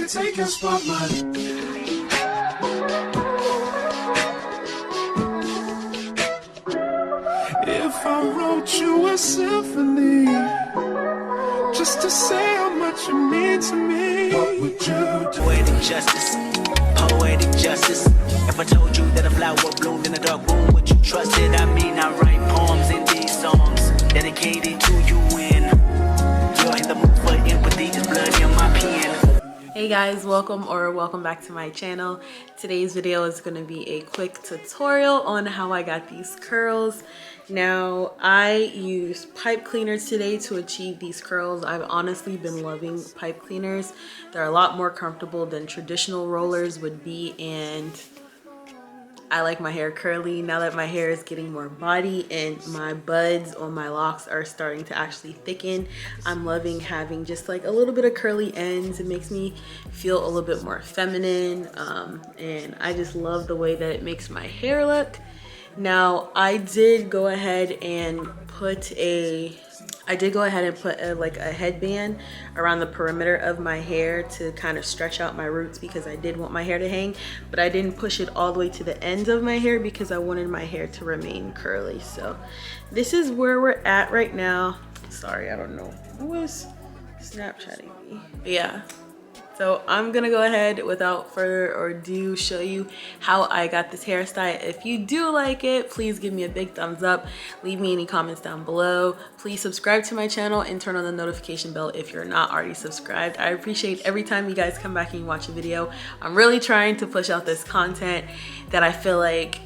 can take your spotlight. If I wrote you a symphony, just to say how much you mean to me, what would you do? Poetic justice, poetic justice. If I told you that a flower bloomed in a dark room, would you trust it? I mean, I write poems in these songs dedicated to you when you're in the mood for empathy. Is blood in my pen. Hey guys, welcome back to my channel. Today's video is going to be a quick tutorial on how I got these curls. Now, I used pipe cleaners today to achieve these curls. I've honestly been loving pipe cleaners. They're a lot more comfortable than traditional rollers would be, and I like my hair curly. Now that my hair is getting more body and my buds on my locks are starting to actually thicken, I'm loving having just like a little bit of curly ends. It makes me feel a little bit more feminine, and I just love the way that it makes my hair look. Now, I did go ahead and put a headband around the perimeter of my hair to kind of stretch out my roots because I did want my hair to hang, but I didn't push it all the way to the ends of my hair because I wanted my hair to remain curly. So this is where we're at right now. Sorry, I don't know who is Snapchatting me. But yeah. So I'm gonna go ahead without further ado show you how I got this hairstyle. If you do like it, please give me a big thumbs up. Leave me any comments down below. Please subscribe to my channel and turn on the notification bell if you're not already subscribed. I appreciate every time you guys come back and you watch a video. I'm really trying to push out this content that I feel like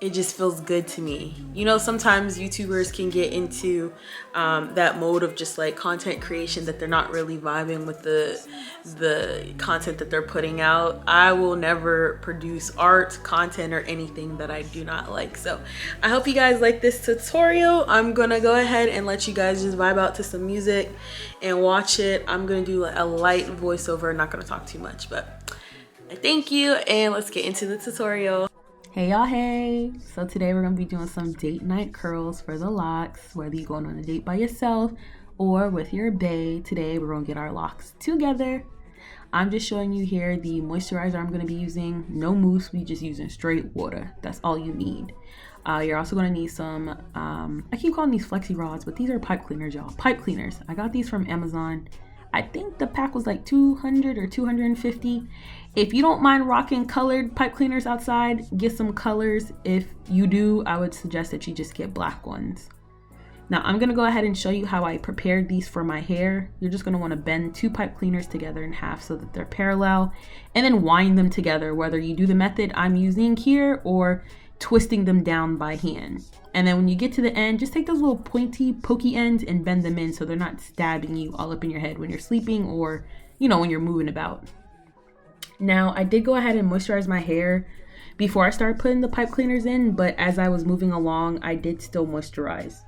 it just feels good to me. You know, sometimes YouTubers can get into that mode of just like content creation that they're not really vibing with the content that they're putting out. I will never produce art, content, or anything that I do not like. So I hope you guys like this tutorial. I'm gonna go ahead and let you guys just vibe out to some music and watch it. I'm gonna do a light voiceover, not gonna talk too much, but thank you, and let's get into the tutorial. Hey y'all, hey! So today we're going to be doing some date night curls for the locks, whether you're going on a date by yourself or with your bae. Today we're going to get our locks together. I'm just showing you here the moisturizer I'm going to be using. No mousse, we just using straight water. That's all you need. You're also going to need some, I keep calling these flexi rods, but these are pipe cleaners, y'all. Pipe cleaners. I got these from Amazon. I think the pack was like 200 or 250. If you don't mind rocking colored pipe cleaners outside, get some colors. If you do, I would suggest that you just get black ones. Now I'm gonna go ahead and show you how I prepared these for my hair. You're just gonna wanna bend two pipe cleaners together in half so that they're parallel, and then wind them together, whether you do the method I'm using here or twisting them down by hand. And then when you get to the end, just take those little pointy, pokey ends and bend them in so they're not stabbing you all up in your head when you're sleeping or, you know, when you're moving about. Now, I did go ahead and moisturize my hair before I started putting the pipe cleaners in, but as I was moving along, I did still moisturize.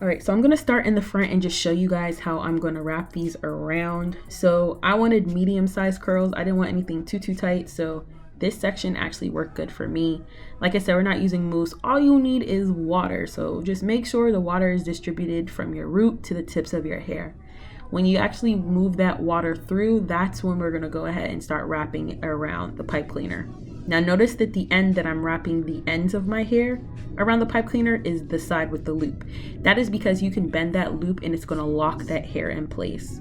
Alright, so I'm going to start in the front and just show you guys how I'm going to wrap these around. So I wanted medium-sized curls. I didn't want anything too tight, so this section actually worked good for me. Like I said, we're not using mousse. All you need is water, so just make sure the water is distributed from your root to the tips of your hair. When you actually move that water through, that's when we're going to go ahead and start wrapping around the pipe cleaner. Now notice that the end that I'm wrapping the ends of my hair around the pipe cleaner is the side with the loop. That is because you can bend that loop and it's going to lock that hair in place.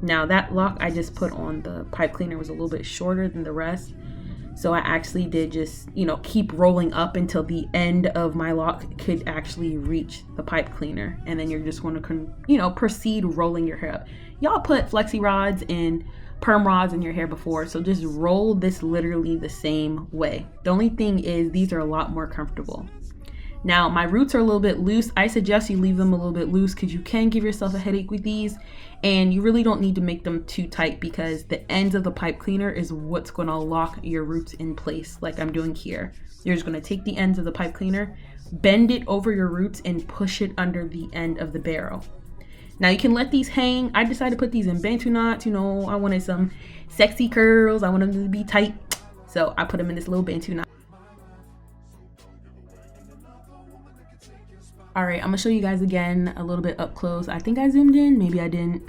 Now that lock I just put on the pipe cleaner was a little bit shorter than the rest. So I actually did just, you know, keep rolling up until the end of my lock could actually reach the pipe cleaner. And then you're just going to, you know, proceed rolling your hair up. Y'all put flexi rods and perm rods in your hair before, so just roll this literally the same way. The only thing is these are a lot more comfortable. Now my roots are a little bit loose. I suggest you leave them a little bit loose because you can give yourself a headache with these, and you really don't need to make them too tight because the ends of the pipe cleaner is what's going to lock your roots in place, like I'm doing here. You're just going to take the ends of the pipe cleaner, bend it over your roots, and push it under the end of the barrel. Now you can let these hang. I decided to put these in Bantu knots. You know, I wanted some sexy curls. I want them to be tight. So I put them in this little Bantu knot. All right, I'm gonna show you guys again a little bit up close. I think I zoomed in, maybe I didn't.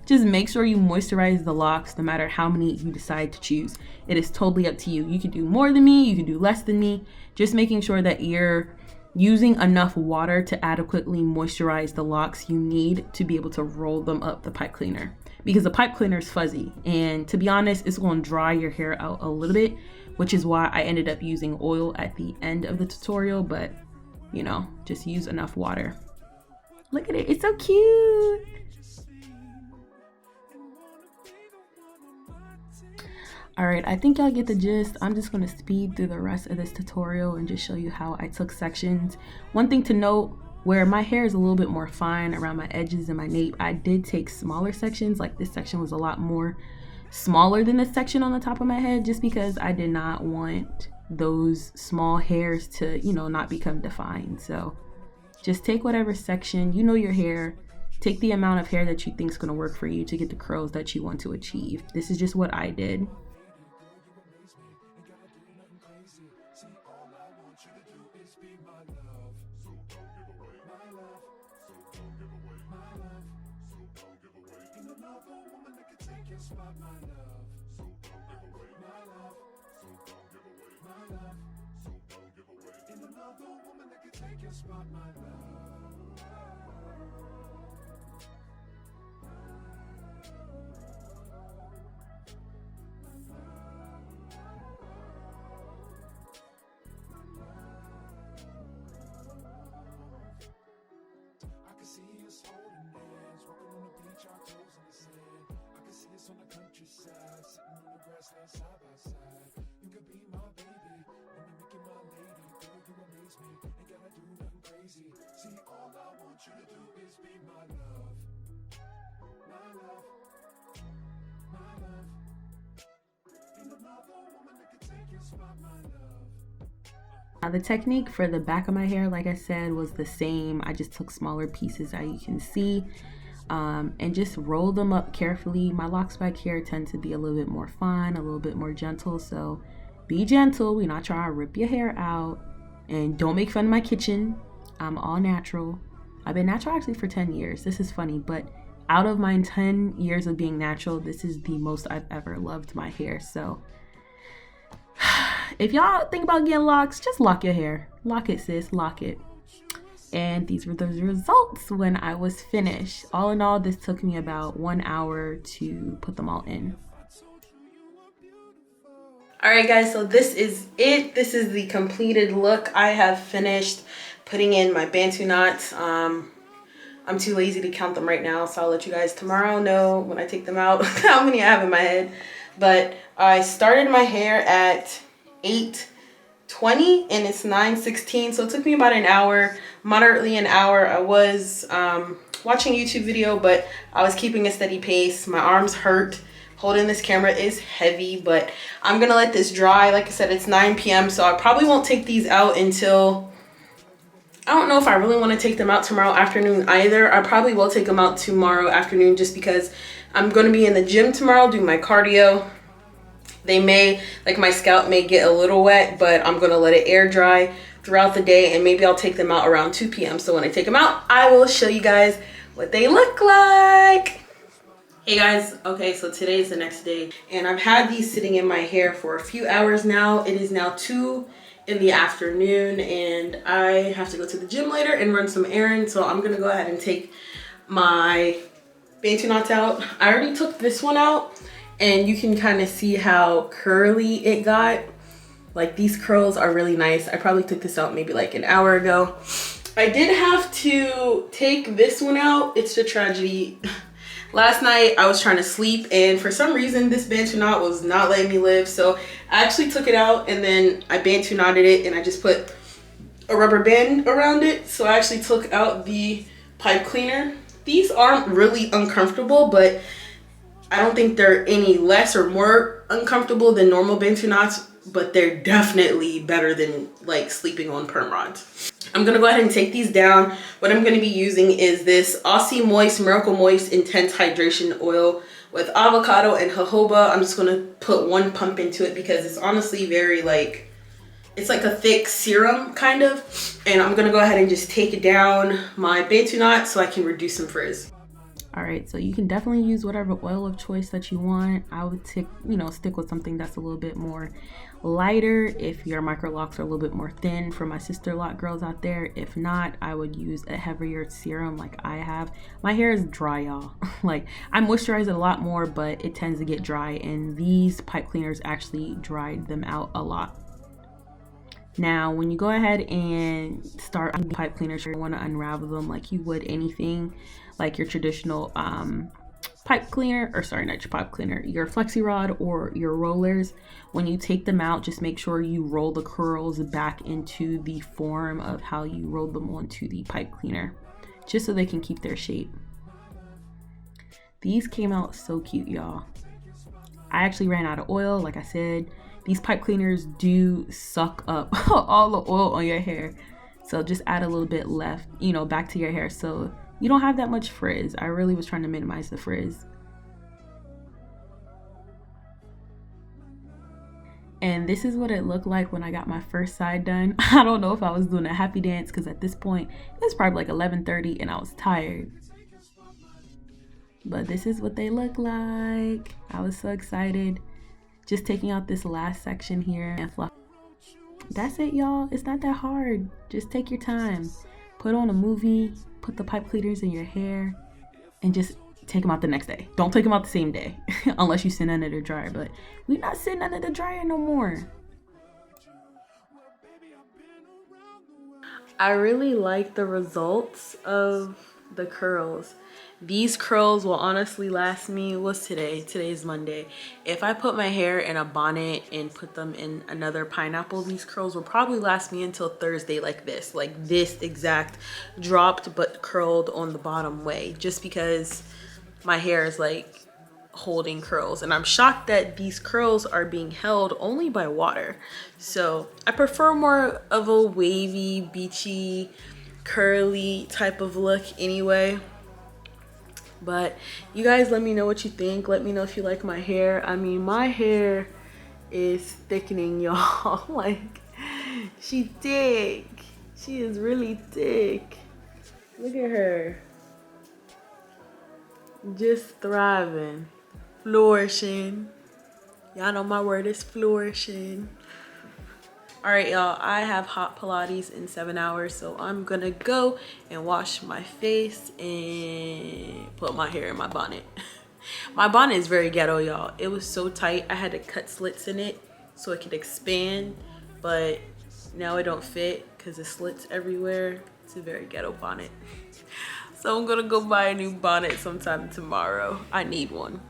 Just make sure you moisturize the locks no matter how many you decide to choose. It is totally up to you. You can do more than me, you can do less than me. Just making sure that you're using enough water to adequately moisturize the locks you need to be able to roll them up the pipe cleaner. Because the pipe cleaner is fuzzy, and to be honest, it's gonna dry your hair out a little bit, which is why I ended up using oil at the end of the tutorial, but you know, just use enough water. Look at it, it's so cute. All right, I think y'all get the gist. I'm just gonna speed through the rest of this tutorial and just show you how I took sections. One thing to note, where my hair is a little bit more fine around my edges and my nape, I did take smaller sections. Like this section was a lot more smaller than this section on the top of my head, just because I did not want those small hairs to, you know, not become defined. So just take whatever section, you know your hair, take the amount of hair that you think is going to work for you to get the curls that you want to achieve. This is just what I did. The technique for the back of my hair, like I said, was the same. I just took smaller pieces, as you can see, and just rolled them up carefully. My locks back here tend to be a little bit more fine, a little bit more gentle, so be gentle. We're not trying to rip your hair out, and don't make fun of my kitchen. I'm all natural. I've been natural actually for 10 years. This is funny, but out of my 10 years of being natural, this is the most I've ever loved my hair. So if y'all think about getting locks, just lock your hair. Lock it, sis, lock it. And these were the results when I was finished. All in all, this took me about 1 hour to put them all in. All right, guys, so this is it. This is the completed look. I have finished putting in my Bantu knots. I'm too lazy to count them right now, so I'll let you guys tomorrow know when I take them out how many I have in my head. But I started my hair at 8:20 and it's 9:16, so it took me about an hour, moderately an hour. I was watching a YouTube video, but I was keeping a steady pace. My arms hurt. Holding this camera is heavy, but I'm gonna let this dry. Like I said, it's 9 p.m. so I probably won't take these out until, I don't know if I really want to take them out tomorrow afternoon either. I probably will take them out tomorrow afternoon just because I'm going to be in the gym tomorrow doing my cardio. They may, like my scalp may get a little wet, but I'm going to let it air dry throughout the day, and maybe I'll take them out around 2 p.m. So when I take them out, I will show you guys what they look like. Hey guys, okay, so today's the next day, and I've had these sitting in my hair for a few hours now. It is now 2 in the afternoon, and I have to go to the gym later and run some errands, so I'm gonna go ahead and take my Bantu knots out. I already took this one out, and you can kind of see how curly it got. Like, these curls are really nice. I probably took this out maybe like an hour ago. I did have to take this one out. It's a tragedy. Last night I was trying to sleep, and for some reason this Bantu knot was not letting me live, so I actually took it out and then I Bantu knotted it, and I just put a rubber band around it. So I actually took out the pipe cleaner. These aren't really uncomfortable, but I don't think they're any less or more uncomfortable than normal Bantu knots, but they're definitely better than like sleeping on perm rods. I'm gonna go ahead and take these down. What I'm gonna be using is this Aussie Moist Miracle Moist Intense Hydration Oil with avocado and jojoba. I'm just gonna put one pump into it because it's honestly very like It's like a thick serum kind of, and I'm gonna go ahead and just take down my Bantu knot so I can reduce some frizz. All right, so you can definitely use whatever oil of choice that you want. I would stick with something that's a little bit more lighter if your Microlocs are a little bit more thin, for my sister lock girls out there. If not, I would use a heavier serum like I have. My hair is dry, y'all. Like, I moisturize it a lot more, but it tends to get dry, and these pipe cleaners actually dried them out a lot. Now, when you go ahead and start on pipe cleaners, you want to unravel them like you would anything, like your traditional pipe cleaner, or sorry, not your pipe cleaner, your flexi rod or your rollers. When you take them out, just make sure you roll the curls back into the form of how you rolled them onto the pipe cleaner, just so they can keep their shape. These came out so cute, y'all. I actually ran out of oil, like I said. These pipe cleaners do suck up all the oil on your hair. So just add a little bit left, back to your hair so you don't have that much frizz. I really was trying to minimize the frizz. And this is what it looked like when I got my first side done. I don't know if I was doing a happy dance because at this point, it was probably like 11:30 and I was tired. But this is what they look like. I was so excited. Just taking out this last section here and fluff. That's it, y'all. It's not that hard. Just take your time. Put on a movie, put the pipe cleaners in your hair, and just take them out the next day. Don't take them out the same day unless you sit under the dryer, but we're not sitting under the dryer no more. I really like the results of the curls. These curls will honestly last me, what's today? Today's Monday. If I put my hair in a bonnet and put them in another pineapple, these curls will probably last me until Thursday, like this exact dropped but curled on the bottom way, just because my hair is like holding curls, and I'm shocked that these curls are being held only by water. So I prefer more of a wavy, beachy, curly type of look anyway. But you guys, let me know what you think. Let me know if you like my hair. I mean, my hair is thickening, y'all. Like, she thick. She is really thick. Look at her. Just thriving. Flourishing. Y'all know my word is flourishing. All right, y'all, I have hot Pilates in 7 hours, so I'm gonna go and wash my face and put my hair in my bonnet. My bonnet is very ghetto, y'all. It was so tight, I had to cut slits in it so it could expand, but now it don't fit because the slits everywhere. It's a very ghetto bonnet. So I'm gonna go buy a new bonnet sometime tomorrow. I need one.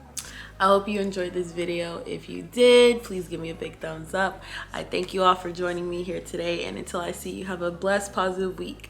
I hope you enjoyed this video. If you did, please give me a big thumbs up. I thank you all for joining me here today, and until I see you, have a blessed, positive week.